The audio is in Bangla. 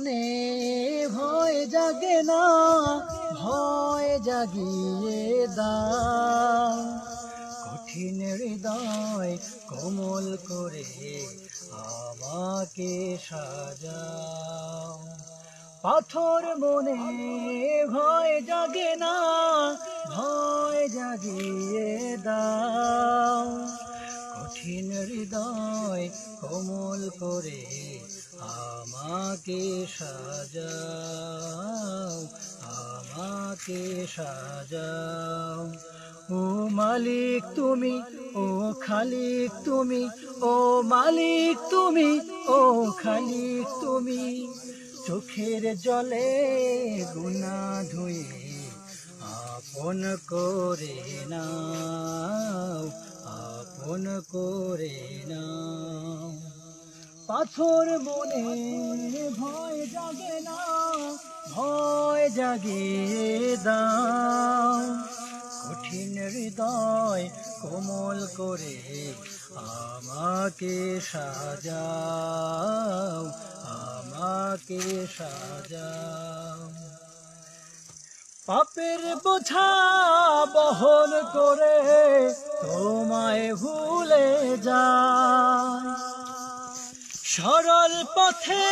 মনে ভয় জাগে না, ভয় জাগিয়ে দাও। কঠিন হৃদয় কোমল করে আমাকে সাজাও। পাথর মনে ভয় জাগে না, ভয় জাগিয়ে দাও। কঠিন হৃদয় কোমল করে আমাকে সাজাও, আমাকে সাজাও। ও মালিক তুমি, ও খালিক তুমি, ও মালিক তুমি, ও খালিক তুমি। চোখের জলে গুনাহ ধুয়ে আপন করে নাও, আপন করে নাও। পাথর মনে ভয় জাগে না, ভয় জাগিয়ে দাও। কঠিন হৃদয় কোমল করে আমাকে সাজাও, আমাকে সাজাও। পাপের বোঝা বহন করে তোমায় ভুলে যায়, সরল পথে